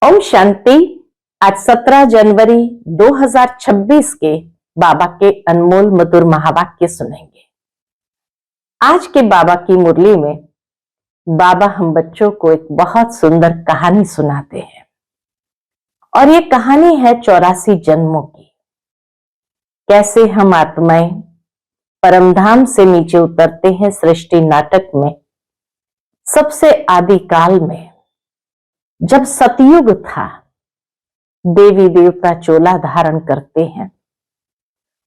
ओम शांति। आज 17 जनवरी 2026 के बाबा के अनमोल मधुर महावाक्य सुनेंगे। आज के बाबा की मुरली में बाबा हम बच्चों को एक बहुत सुंदर कहानी सुनाते हैं और ये कहानी है 84 जन्मों की। कैसे हम आत्माएं परमधाम से नीचे उतरते हैं सृष्टि नाटक में। सबसे आदि काल में जब सतयुग था, देवी देवता चोला धारण करते हैं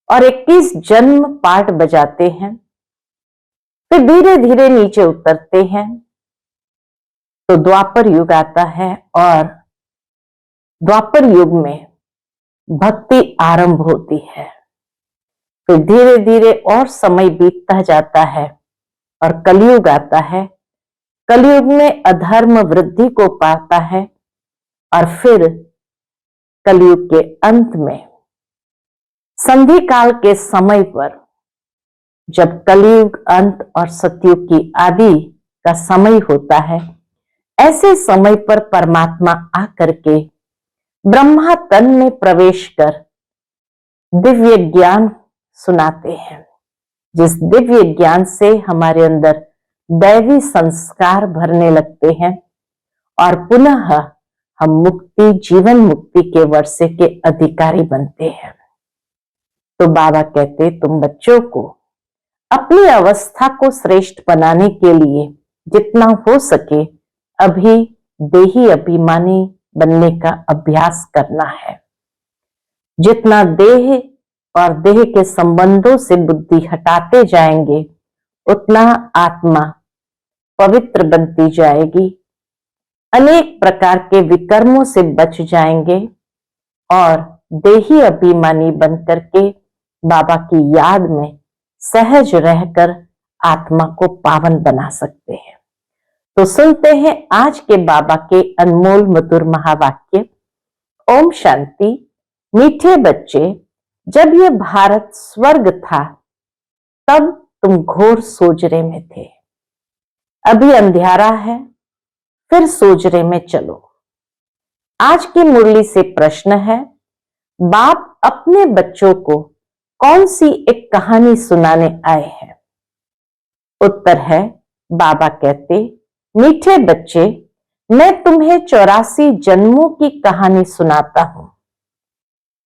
और 21 जन्म पाठ बजाते हैं, फिर धीरे धीरे नीचे उतरते हैं तो द्वापर युग आता है और द्वापर युग में भक्ति आरंभ होती है। फिर धीरे धीरे और समय बीतता जाता है और कलयुग आता है। कलयुग में अधर्म वृद्धि को पाता है और फिर कलयुग के अंत में संधि काल के समय पर जब कलयुग अंत और सतयुग की आदि का समय होता है, ऐसे समय पर परमात्मा आकर के ब्रह्मा तन में प्रवेश कर दिव्य ज्ञान सुनाते हैं, जिस दिव्य ज्ञान से हमारे अंदर दैवी संस्कार भरने लगते हैं और पुनः हम मुक्ति, जीवन मुक्ति के वर्षे के अधिकारी बनते हैं। तो बाबा कहते, तुम बच्चों को अपनी अवस्था को श्रेष्ठ बनाने के लिए जितना हो सके अभी देही अभिमानी बनने का अभ्यास करना है। जितना देह और देह के संबंधों से बुद्धि हटाते जाएंगे, उतना आत्मा पवित्र बनती जाएगी, अनेक प्रकार के विकर्मों से बच जाएंगे और देही अभिमानी बनकर के बाबा की याद में सहज रहकर आत्मा को पावन बना सकते हैं। तो सुनते हैं आज के बाबा के अनमोल मधुर महावाक्य। ओम शांति। मीठे बच्चे, जब ये भारत स्वर्ग था तब तुम घोर सोजरे में थे। अभी अंधियारा है, फिर सोजरे में चलो। आज की मुरली से प्रश्न है, बाप अपने बच्चों को कौन सी एक कहानी सुनाने आए हैं? उत्तर है, बाबा कहते, मीठे बच्चे, मैं तुम्हें 84 जन्मों की कहानी सुनाता हूं।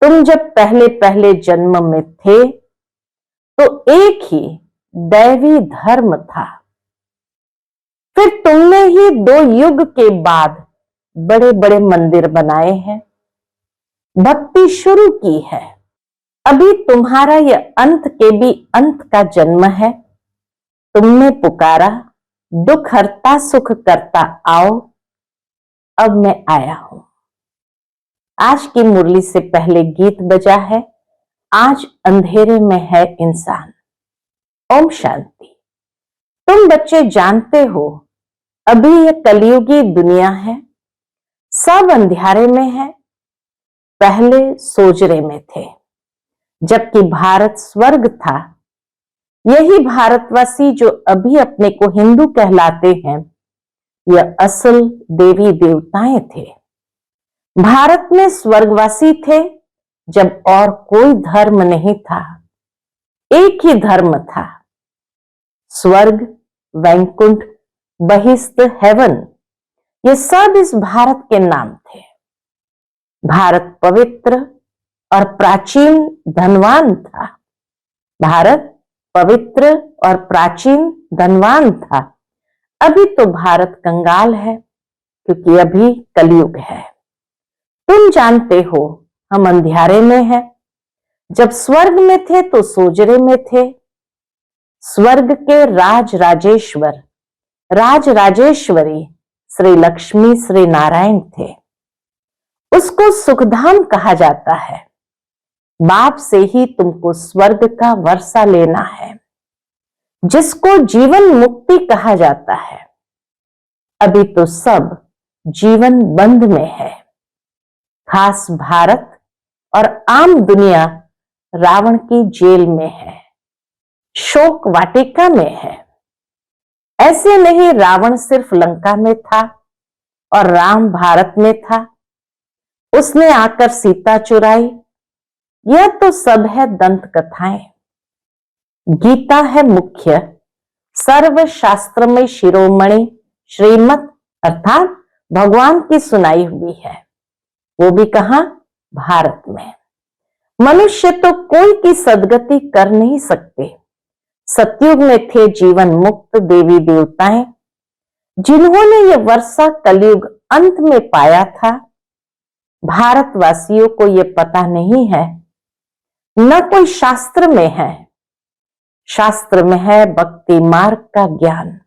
तुम जब पहले पहले जन्म में थे तो एक ही दैवी धर्म था। फिर तुमने ही 2 युग के बाद बड़े बड़े मंदिर बनाए हैं, भक्ति शुरू की है। अभी तुम्हारा यह अंत के भी अंत का जन्म है। तुमने पुकारा, दुख हरता सुख करता आओ, अब मैं आया हूं। आज की मुरली से पहले गीत बजा है, आज अंधेरे में है इंसान। ओम शांति। तुम बच्चे जानते हो, अभी यह कलयुगी दुनिया है, सब अंधियारे में है। पहले सोजरे में थे, जबकि भारत स्वर्ग था। यही भारतवासी जो अभी अपने को हिंदू कहलाते हैं, यह असल देवी देवताएं थे। भारत में स्वर्गवासी थे जब और कोई धर्म नहीं था, एक ही धर्म था। स्वर्ग, वैकुंठ, बहिष्ठ, हेवन, ये सब इस भारत के नाम थे। भारत पवित्र और प्राचीन धनवान था। भारत पवित्र और प्राचीन धनवान था। अभी तो भारत कंगाल है, क्योंकि अभी कलयुग है। तुम जानते हो, हम अंधियारे में हैं। जब स्वर्ग में थे तो सोजरे में थे। स्वर्ग के राज राजेश्वर, राज राजेश्वरी श्री लक्ष्मी श्री नारायण थे। उसको सुखधाम कहा जाता है। बाप से ही तुमको स्वर्ग का वर्षा लेना है, जिसको जीवन मुक्ति कहा जाता है। अभी तो सब जीवन बंद में है। खास भारत और आम दुनिया रावण की जेल में है, शोक वाटिका में है। ऐसे नहीं रावण सिर्फ लंका में था और राम भारत में था। उसने आकर सीता चुराई, यह तो सब है दंत कथाएं। गीता है मुख्य सर्व शास्त्र में शिरोमणि, श्रीमत अर्थात भगवान की सुनाई हुई है, वो भी कहां? भारत में। मनुष्य तो कोई की सदगति कर नहीं सकते। सतयुग में थे जीवन मुक्त देवी देवताएं, जिन्होंने ये वर्षा कलयुग अंत में पाया था। भारतवासियों को ये पता नहीं है, न कोई शास्त्र में है। शास्त्र में है भक्ति मार्ग का ज्ञान,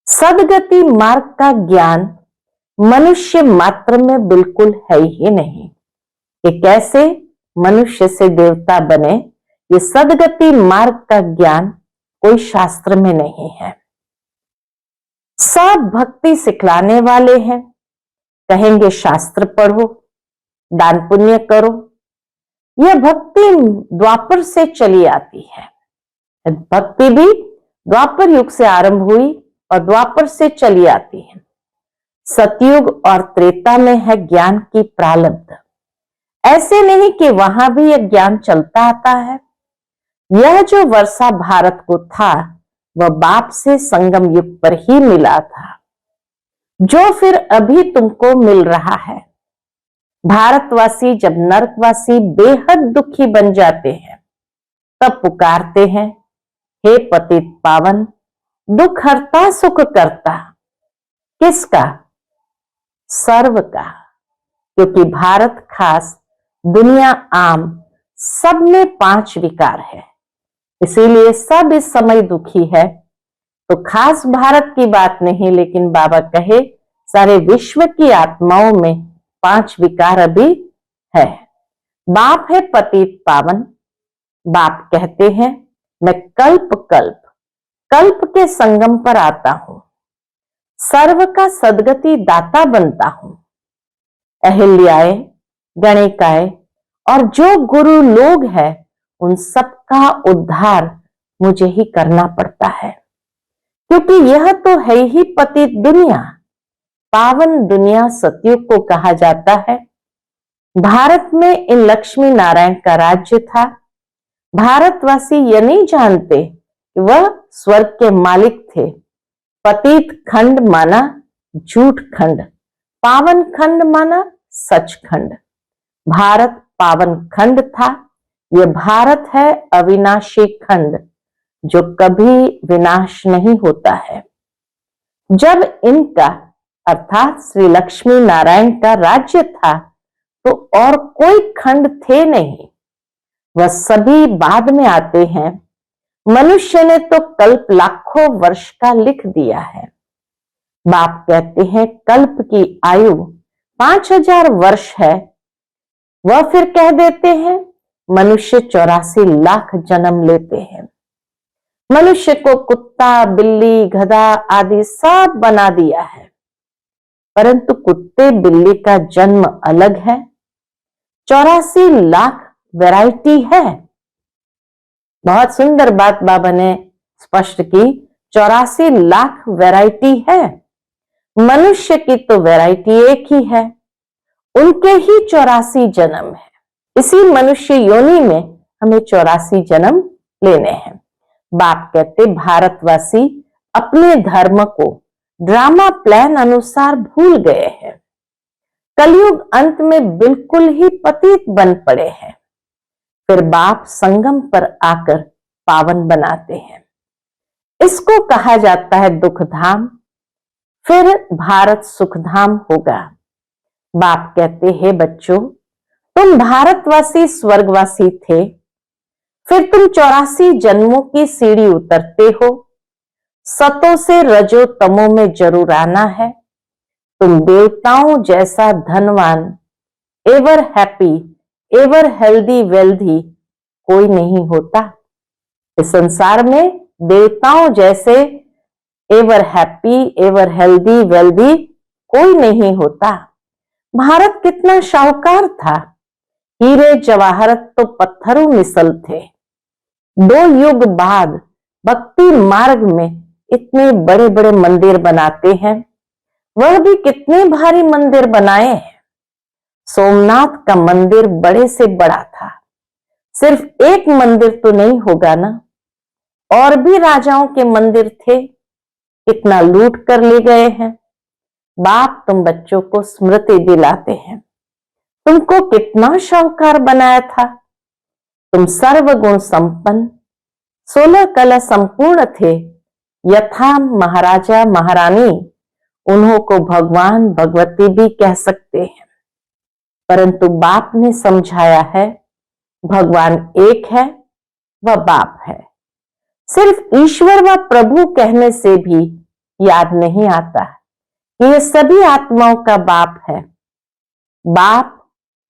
सदगति मार्ग का ज्ञान मनुष्य मात्र में बिल्कुल है ही नहीं। कि कैसे मनुष्य से देवता बने, ये सदगति मार्ग का ज्ञान कोई शास्त्र में नहीं है। सब भक्ति सिखलाने वाले हैं, कहेंगे शास्त्र पढ़ो, दान पुण्य करो। यह भक्ति द्वापर से चली आती है। भक्ति भी द्वापर युग से आरंभ हुई और द्वापर से चली आती है। सतयुग और त्रेता में है ज्ञान की प्रारब्ध। ऐसे नहीं कि वहां भी यह ज्ञान चलता आता है। यह जो वर्षा भारत को था, वह बाप से संगम युग पर ही मिला था, जो फिर अभी तुमको मिल रहा है। भारतवासी जब नरकवासी बेहद दुखी बन जाते हैं, तब पुकारते हैं, हे पतित पावन, दुख हरता सुख करता। किसका? सर्व का। क्योंकि भारत खास, दुनिया आम, सब में 5 विकार है, इसीलिए सब इस समय दुखी है। तो खास भारत की बात नहीं, लेकिन बाबा कहे सारे विश्व की आत्माओं में 5 विकार अभी है। बाप है पतित पावन। बाप कहते हैं, मैं कल्प कल्प कल्प के संगम पर आता हूं, सर्व का सदगति दाता बनता हूं। अहिल्याए, गणिकाए और जो गुरु लोग हैं, उन सबका उद्धार मुझे ही करना पड़ता है। क्योंकि यह तो है ही पतित दुनिया, पावन दुनिया सतयुग को कहा जाता है। भारत में इन लक्ष्मी नारायण का राज्य था। भारतवासी यह नहीं जानते कि वह स्वर्ग के मालिक थे। पतित खंड माना झूठ खंड, पावन खंड माना सच खंड। भारत पावन खंड था। यह भारत है अविनाशी खंड, जो कभी विनाश नहीं होता है। जब इनका अर्थात श्री लक्ष्मी नारायण का राज्य था, तो और कोई खंड थे नहीं, वह सभी बाद में आते हैं। मनुष्य ने तो कल्प लाखों वर्ष का लिख दिया है। बाप कहते हैं कल्प की आयु 5000 वर्ष है। वह फिर कह देते हैं मनुष्य 84 लाख जन्म लेते हैं। मनुष्य को कुत्ता, बिल्ली, गधा आदि सब बना दिया है, परंतु कुत्ते बिल्ली का जन्म अलग है। 84 लाख वैरायटी है। बहुत सुंदर बात बाबा ने स्पष्ट की। 84 लाख वैरायटी है। मनुष्य की तो वैरायटी एक ही है, उनके ही 84 जन्म है। इसी मनुष्य योनि में हमें 84 जन्म लेने हैं। बाप कहते भारतवासी अपने धर्म को ड्रामा प्लान अनुसार भूल गए हैं। कलयुग अंत में बिल्कुल ही पतित बन पड़े हैं। फिर बाप संगम पर आकर पावन बनाते हैं। इसको कहा जाता है दुख धाम। फिर भारत सुखधाम होगा। बाप कहते हैं बच्चों, तुम भारतवासी स्वर्गवासी थे, फिर तुम 84 जन्मों की सीढ़ी उतरते हो। सतों से रजो तमों में जरूर आना है। तुम देवताओं जैसा धनवान, ever happy, ever healthy wealthy कोई नहीं होता। इस संसार में देवताओं जैसे ever happy, ever healthy wealthy कोई नहीं होता। भारत कितना शाहूकार था। हीरे जवाहरत तो पत्थरों मिसल थे। 2 युग बाद भक्ति मार्ग में इतने बड़े बड़े मंदिर बनाते हैं। वह भी कितने भारी मंदिर बनाए हैं। सोमनाथ का मंदिर बड़े से बड़ा था। सिर्फ एक मंदिर तो नहीं होगा ना, और भी राजाओं के मंदिर थे, कितना लूट कर ले गए हैं। बाप तुम बच्चों को स्मृति दिलाते हैं, तुमको कितना शाहूकार बनाया था। तुम सर्वगुण संपन्न, 16 कला संपूर्ण थे, यथा महाराजा महारानी। उन्हों को भगवान भगवती भी कह सकते हैं, परंतु बाप ने समझाया है भगवान एक है, वह बाप है। सिर्फ ईश्वर व प्रभु कहने से भी याद नहीं आता कि ये सभी आत्माओं का बाप है। बाप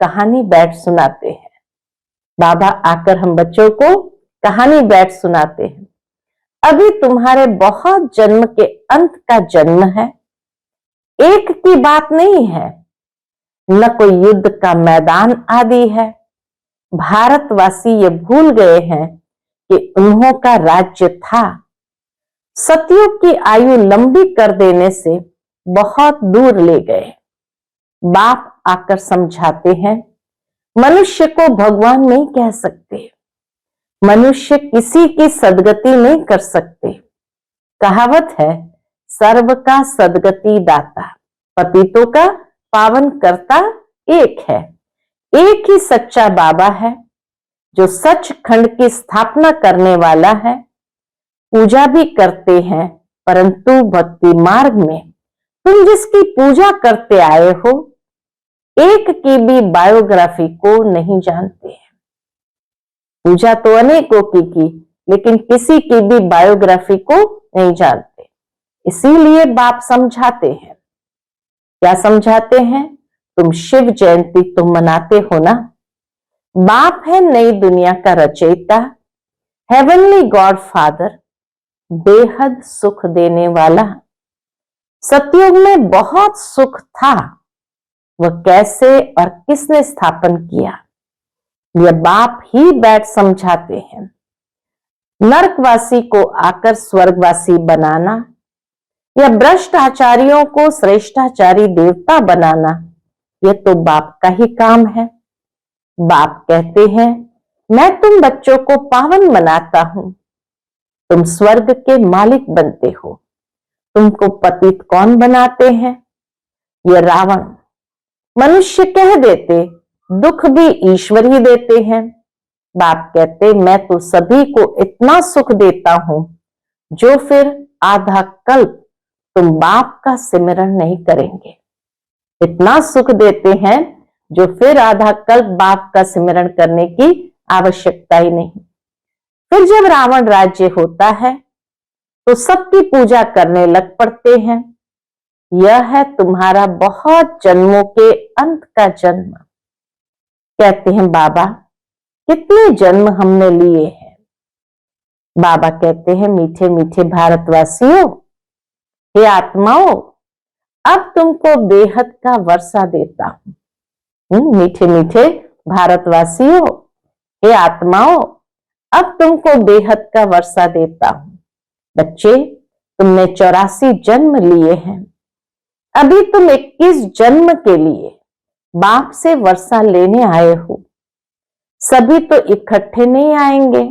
कहानी बैठ सुनाते हैं। बाबा आकर हम बच्चों को कहानी बैठ सुनाते हैं। अभी तुम्हारे बहुत जन्म के अंत का जन्म है, एक की बात नहीं है, न कोई युद्ध का मैदान आदि है। भारतवासी ये भूल गए हैं कि उन्हों का राज्य था। सतयुग की आयु लंबी कर देने से बहुत दूर ले गए। बाप आकर समझाते हैं, मनुष्य को भगवान नहीं कह सकते, मनुष्य किसी की सदगति नहीं कर सकते। कहावत है, सर्व का सदगति दाता, पतितों का पावन करता एक है। एक ही सच्चा बाबा है जो सचखंड की स्थापना करने वाला है। पूजा भी करते हैं, परंतु भक्ति मार्ग में तुम जिसकी पूजा करते आए हो, एक की भी बायोग्राफी को नहीं जानते हैं। पूजा तो अनेकों की, लेकिन किसी की भी बायोग्राफी को नहीं जानते। इसीलिए बाप समझाते हैं। क्या समझाते हैं? तुम शिव जयंती तुम मनाते हो ना। बाप है नई दुनिया का रचयिता, हेवनली गॉड फादर, बेहद सुख देने वाला। सतयुग में बहुत सुख था, वह कैसे और किसने स्थापन किया, यह बाप ही बैठ समझाते हैं। नरकवासी को आकर स्वर्गवासी बनाना या भ्रष्टाचारियों को श्रेष्ठाचारी देवता बनाना, यह तो बाप का ही काम है। बाप कहते हैं, मैं तुम बच्चों को पावन बनाता हूं, तुम स्वर्ग के मालिक बनते हो। तुमको पतित कौन बनाते हैं? यह रावण। मनुष्य कह देते, दुख भी ईश्वर ही देते हैं। बाप कहते, मैं तो सभी को इतना सुख देता हूं जो फिर आधा कल्प तुम बाप का सिमरन नहीं करेंगे। इतना सुख देते हैं जो फिर आधा कल्प बाप का सिमरन करने की आवश्यकता ही नहीं। फिर जब रावण राज्य होता है तो सबकी पूजा करने लग पड़ते हैं। यह है तुम्हारा बहुत जन्मों के अंत का जन्म। कहते हैं, बाबा कितने जन्म हमने लिए हैं। बाबा कहते हैं, मीठे मीठे भारतवासियों, हे आत्माओं, अब तुमको बेहद का वर्षा देता हूं। मीठे मीठे भारतवासियों, हे आत्माओं, अब तुमको बेहद का वर्षा देता हूं। बच्चे, तुमने 84 जन्म लिए हैं, अभी तुम 21 जन्म के लिए बाप से वर्षा लेने आए हो। सभी तो इकट्ठे नहीं आएंगे।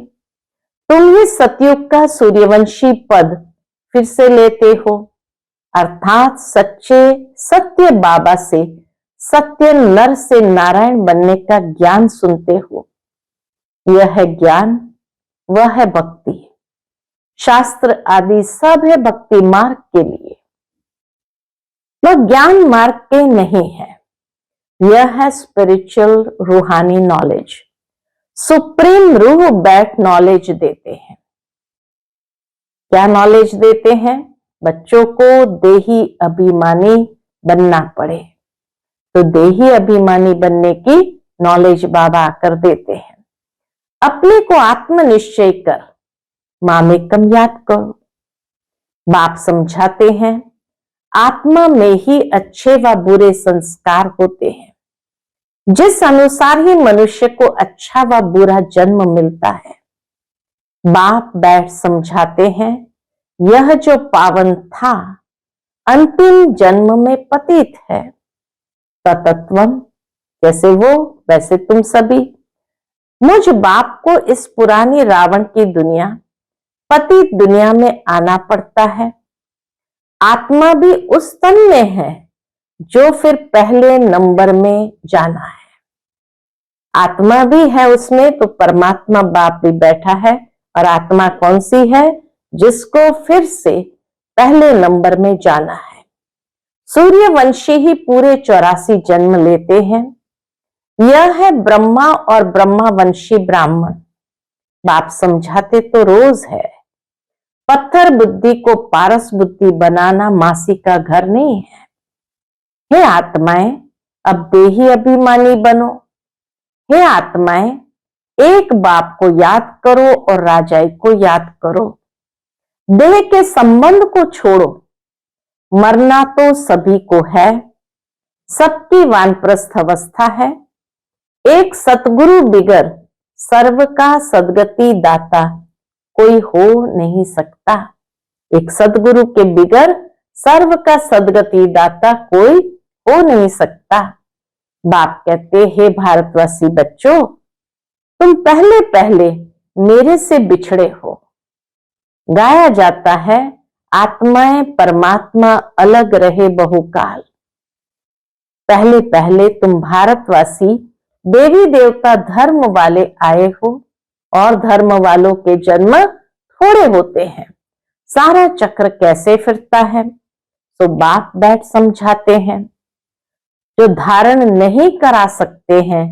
तुम ही सतयुग का सूर्यवंशी पद फिर से लेते हो, अर्थात सच्चे सत्य बाबा से सत्य नर से नारायण बनने का ज्ञान सुनते हो। यह है ज्ञान, वह है भक्ति। शास्त्र आदि सब है भक्ति मार्ग के लिए, वह ज्ञान मार्ग के नहीं है। यह है स्पिरिचुअल रूहानी नॉलेज। सुप्रीम रूह बैठ नॉलेज देते हैं। क्या नॉलेज देते हैं? बच्चों को देही अभिमानी बनना पड़े तो देही अभिमानी बनने की नॉलेज बाबा आकर देते हैं। अपने को आत्मनिश्चय कर मामेकम याद करो। बाप समझाते हैं, आत्मा में ही अच्छे व बुरे संस्कार होते हैं, जिस अनुसार ही मनुष्य को अच्छा व बुरा जन्म मिलता है। बाप बैठ समझाते हैं, यह जो पावन था अंतिम जन्म में पतित है। तत्वम जैसे वो वैसे तुम सभी। मुझ बाप को इस पुरानी रावण की दुनिया, पतित दुनिया में आना पड़ता है। आत्मा भी उस तन में है जो फिर पहले नंबर में जाना है। आत्मा भी है उसमें, तो परमात्मा बाप भी बैठा है। और आत्मा कौन सी है? जिसको फिर से पहले नंबर में जाना है। सूर्यवंशी ही पूरे 84 जन्म लेते हैं। यह है ब्रह्मा और ब्रह्मावंशी ब्राह्मण। बाप समझाते तो रोज है, पत्थर बुद्धि को पारस बुद्धि बनाना मासी का घर नहीं है। हे आत्माएं, अब देही अभिमानी बनो। हे आत्माएं, एक बाप को याद करो और राजाई को याद करो। देह के संबंध को छोड़ो। मरना तो सभी को है, सबकी वानप्रस्थ अवस्था है। एक सतगुरु बिगर सर्व का सदगति दाता कोई हो नहीं सकता। एक सदगुरु के बिगर सर्व का सदगति दाता कोई हो नहीं सकता। बाप कहते, हे भारतवासी बच्चों, तुम पहले पहले मेरे से बिछड़े हो। गाया जाता है, आत्माएं परमात्मा अलग रहे बहुकाल। पहले पहले तुम भारतवासी देवी देवता धर्म वाले आए हो, और धर्म वालों के जन्म थोड़े होते हैं। सारा चक्र कैसे फिरता है, तो बाप बैठ समझाते हैं। जो धारण नहीं करा सकते हैं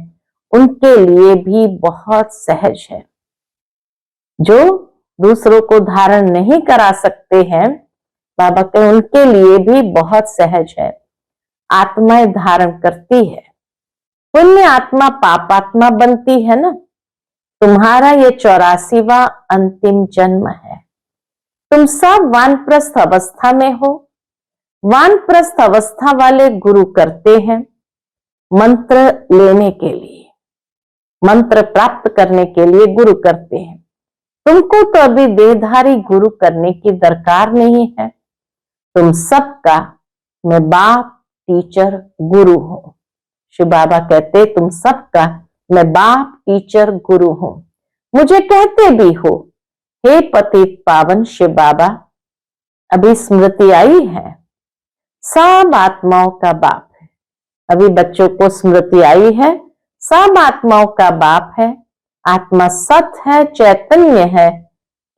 उनके लिए भी बहुत सहज है। जो दूसरों को धारण नहीं करा सकते हैं, बाबा के उनके लिए भी बहुत सहज है। आत्माएं धारण करती है। पुण्य आत्मा पाप आत्मा बनती है ना। तुम्हारा ये 84वां अंतिम जन्म है। तुम सब वानप्रस्थ अवस्था में हो। वानप्रस्थ अवस्था वाले गुरु करते हैं मंत्र लेने के लिए, मंत्र प्राप्त करने के लिए गुरु करते हैं। तुमको तो अभी देहधारी गुरु करने की दरकार नहीं है। तुम सबका मैं बाप टीचर गुरु हूं। शिव बाबा कहते, तुम सबका मैं बाप टीचर गुरु हूं। मुझे कहते भी हो, हे पतित पावन शिव बाबा, अभी स्मृति आई है, सब आत्माओं का बाप है। अभी बच्चों को स्मृति आई है, सब आत्माओं का बाप है। आत्मा सत है, चैतन्य है,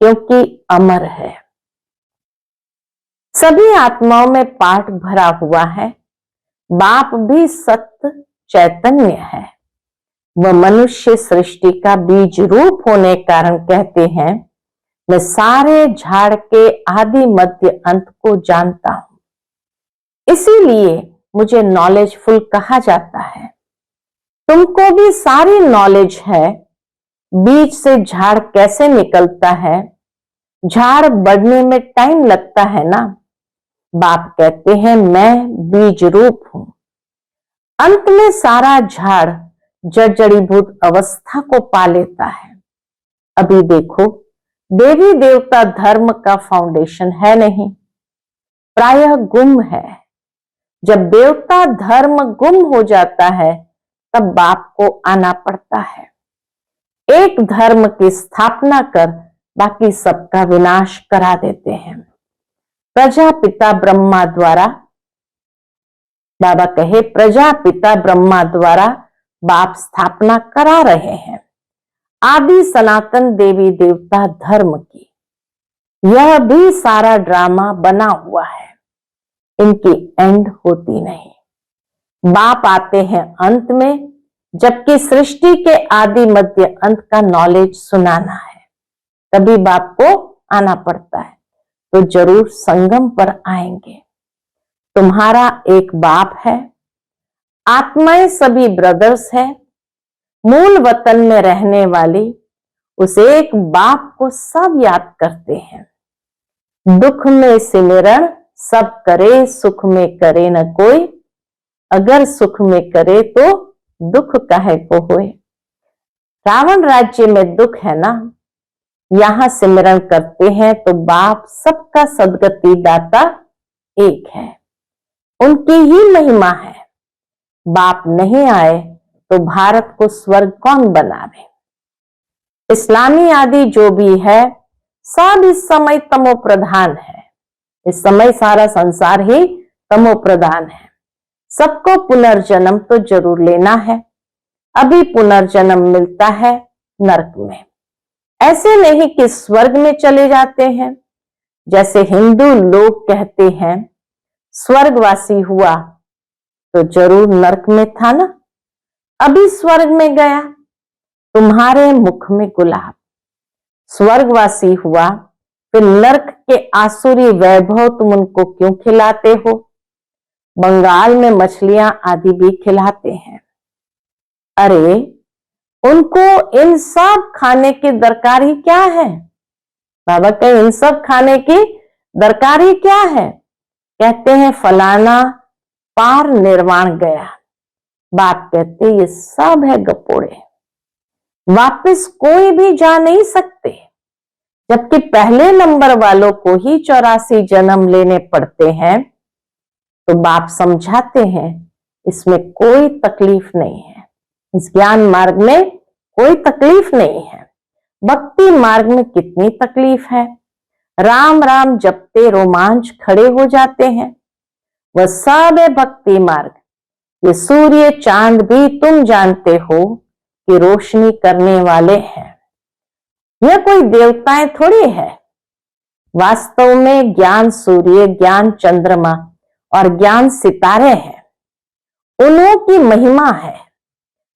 क्योंकि अमर है। सभी आत्माओं में पाठ भरा हुआ है। बाप भी सत्य चैतन्य है। वह मनुष्य सृष्टि का बीज रूप होने कारण कहते हैं, मैं सारे झाड़ के आदि मध्य अंत को जानता हूं। इसीलिए मुझे नॉलेजफुल कहा जाता है। तुमको भी सारी नॉलेज है, बीज से झाड़ कैसे निकलता है। झाड़ बढ़ने में टाइम लगता है ना। बाप कहते हैं, मैं बीज रूप हूं। अंत में सारा झाड़ जड़जड़ीभूत अवस्था को पा लेता है। अभी देखो, देवी देवता धर्म का फाउंडेशन है नहीं, प्रायः गुम है। जब देवता धर्म गुम हो जाता है, तब बाप को आना पड़ता है। एक धर्म की स्थापना कर बाकी सबका विनाश करा देते हैं। प्रजापिता ब्रह्मा द्वारा, बाबा कहे, प्रजापिता ब्रह्मा द्वारा बाप स्थापना करा रहे हैं आदि सनातन देवी देवता धर्म की। यह भी सारा ड्रामा बना हुआ है, इनकी एंड होती नहीं। बाप आते हैं अंत में, जबकि सृष्टि के आदि मध्य अंत का नॉलेज सुनाना है। तभी बाप को आना पड़ता है, तो जरूर संगम पर आएंगे। तुम्हारा एक बाप है, आत्माएं सभी ब्रदर्स है। मूल वतन में रहने वाली उस एक बाप को सब याद करते हैं। दुख में सिमरण सब करे, सुख में करे न कोई। अगर सुख में करे तो दुख काहे को होए। रावण राज्य में दुख है ना, यहां सिमरण करते हैं तो बाप सबका सदगति दाता एक है। उनकी ही महिमा है। बाप नहीं आए तो भारत को स्वर्ग कौन बनावे। इस्लामी आदि जो भी है सब इस समय तमो प्रधान है। इस समय सारा संसार ही तमो प्रधान है। सबको पुनर्जन्म तो जरूर लेना है। अभी पुनर्जन्म मिलता है नरक में, ऐसे नहीं कि स्वर्ग में चले जाते हैं। जैसे हिंदू लोग कहते हैं स्वर्गवासी हुआ तो जरूर नरक में था ना, अभी स्वर्ग में गया, तुम्हारे मुख में गुलाब। स्वर्गवासी हुआ फिर नरक के आसुरी वैभव तुम उनको क्यों खिलाते हो। बंगाल में मछलियां आदि भी खिलाते हैं। अरे उनको इन सब खाने की दरकार ही क्या है। बाबा कहे इन सब खाने की दरकार ही क्या है। कहते हैं फलाना पार निर्वाण गया। बाप कहते ये सब है गपोड़े, वापस कोई भी जा नहीं सकते। जबकि पहले नंबर वालों को ही 84 जन्म लेने पड़ते हैं। तो बाप समझाते हैं इसमें कोई तकलीफ नहीं है। इस ज्ञान मार्ग में कोई तकलीफ नहीं है। भक्ति मार्ग में कितनी तकलीफ है। राम राम जपते रोमांच खड़े हो जाते हैं। वह सब है भक्ति मार्ग। ये सूर्य चांद भी तुम जानते हो कि रोशनी करने वाले हैं। यह कोई देवताएं थोड़ी है। वास्तव में ज्ञान सूर्य, ज्ञान चंद्रमा और ज्ञान सितारे हैं। उन्हों की महिमा है।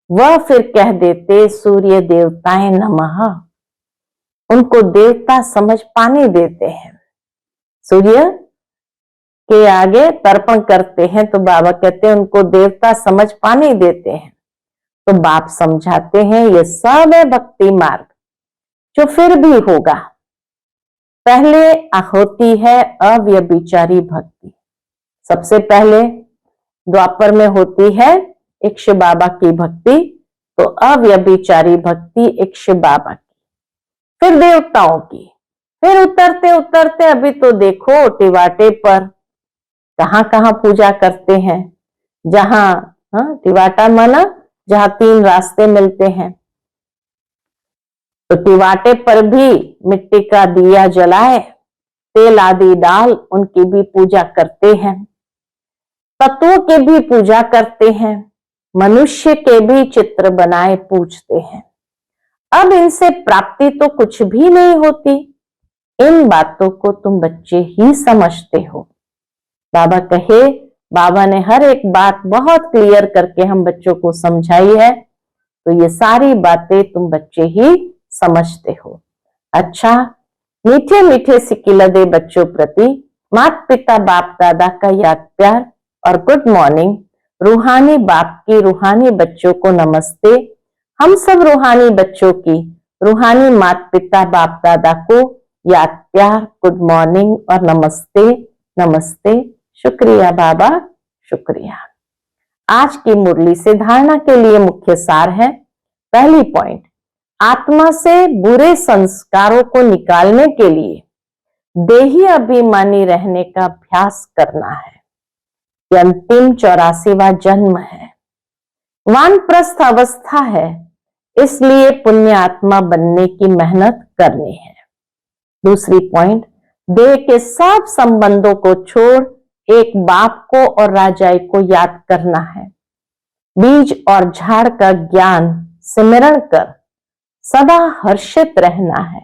वह फिर कह देते सूर्य देवताएं नमः। उनको देवता समझ पानी देते हैं। सूर्य के आगे तर्पण करते हैं तो बाबा कहते हैं उनको देवता समझ पानी देते हैं। तो बाप समझाते हैं ये सब है भक्ति मार्ग जो फिर भी होगा। पहले होती है अव्यभिचारी भक्ति। सबसे पहले द्वापर में होती है एक शिव बाबा की भक्ति, तो अव्यभिचारी भक्ति एक शिव बाबा की, फिर देवताओं की, फिर उतरते उतरते अभी तो देखो टिवाटे पर कहां कहां पूजा करते हैं। जहां टिवाटा माना जहां 3 रास्ते मिलते हैं, तो टिवाटे पर भी मिट्टी का दिया जलाए, तेल आदि डाल उनकी भी पूजा करते हैं। तत्वों के भी पूजा करते हैं। मनुष्य के भी चित्र बनाए पूजते हैं। अब इनसे प्राप्ति तो कुछ भी नहीं होती। इन बातों को तुम बच्चे ही समझते हो। बाबा कहे बाबा ने हर एक बात बहुत क्लियर करके हम बच्चों को समझाई है, तो ये सारी बातें तुम बच्चे ही समझते हो। अच्छा, मीठे मीठे सिकिलदे बच्चों प्रति माता पिता बाप दादा का याद प्यार और गुड मॉर्निंग। रूहानी बाप की रूहानी बच्चों को नमस्ते। हम सब रूहानी बच्चों की रूहानी माता पिता बाप दादा को याद प्यार, गुड मॉर्निंग और नमस्ते नमस्ते। शुक्रिया बाबा, शुक्रिया। आज की मुरली से धारणा के लिए मुख्य सार है। पहली पॉइंट, आत्मा से बुरे संस्कारों को निकालने के लिए देही अभिमानी रहने का अभ्यास करना है। ये अंतिम 84वां जन्म है। वानप्रस्थ अवस्था है, इसलिए पुण्य आत्मा बनने की मेहनत करनी है। दूसरी पॉइंट, देह के सब संबंधों को छोड़ एक बाप को और राजाई को याद करना है। बीज और झाड़ का ज्ञान सिमरण कर सदा हर्षित रहना है।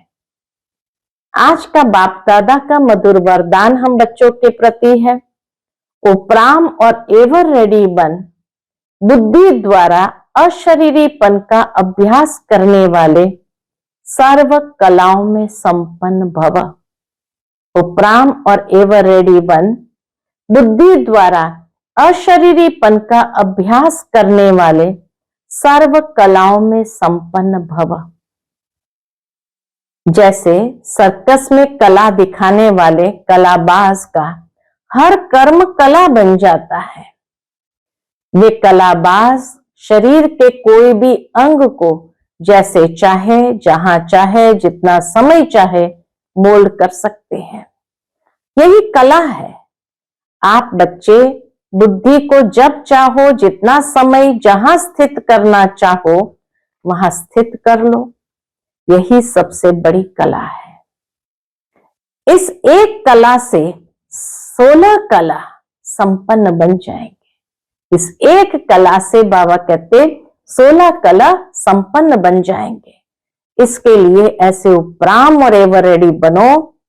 आज का बाप दादा का मधुर वरदान हम बच्चों के प्रति है, उपराम और एवर रेडी बन, बुद्धि द्वारा अशरीरीपन का अभ्यास करने वाले सर्व कलाओं में संपन्न भव। उपराम और एवर रेडी बन, बुद्धि द्वारा अशरीरीपन का अभ्यास करने वाले सर्व कलाओं में संपन्न भव। जैसे सर्कस में कला दिखाने वाले कलाबाज का हर कर्म कला बन जाता है। वे कलाबाज शरीर के कोई भी अंग को जैसे चाहे, जहां चाहे, जितना समय चाहे मोल्ड कर सकते हैं। यही कला है। आप बच्चे बुद्धि को जब चाहो, जितना समय, जहां स्थित करना चाहो वहां स्थित कर लो। यही सबसे बड़ी कला है। इस एक कला से 16 कला संपन्न बन जाएंगे। इस एक कला से बाबा कहते 16 कला संपन्न बन जाएंगे। इसके लिए ऐसे उपराम और एवर रेडी बनो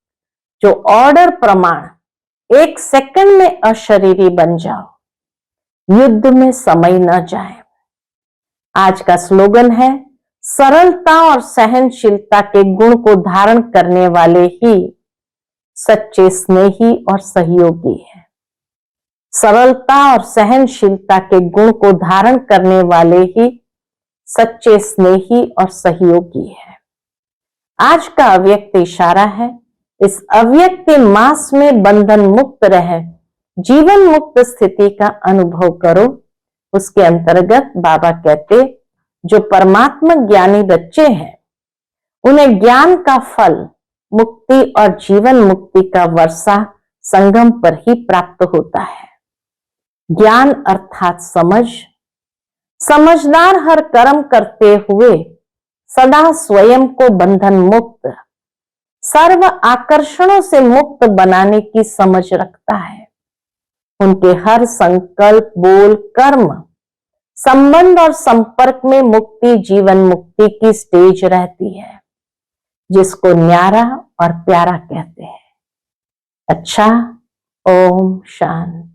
जो ऑर्डर प्रमाण 1 सेकंड में अशरीरी बन जाओ। युद्ध में समय न जाए। आज का स्लोगन है, सरलता और सहनशीलता के गुण को धारण करने वाले ही सच्चे स्नेही और सहयोगी है। सरलता और सहनशीलता के गुण को धारण करने वाले ही सच्चे स्नेही और सहयोगी है। आज का अव्यक्त इशारा है, इस अव्यक्त मास में बंधन मुक्त रहे, जीवन मुक्त स्थिति का अनुभव करो। उसके अंतर्गत बाबा कहते, जो परमात्मा ज्ञानी बच्चे हैं उन्हें ज्ञान का फल मुक्ति और जीवन मुक्ति का वर्षा संगम पर ही प्राप्त होता है। ज्ञान अर्थात समझ। समझदार हर कर्म करते हुए सदा स्वयं को बंधन मुक्त, सर्व आकर्षणों से मुक्त बनाने की समझ रखता है। उनके हर संकल्प, बोल, कर्म, संबंध और संपर्क में मुक्ति, जीवन मुक्ति की स्टेज रहती है, जिसको न्यारा और प्यारा कहते हैं। अच्छा, ओम शांति।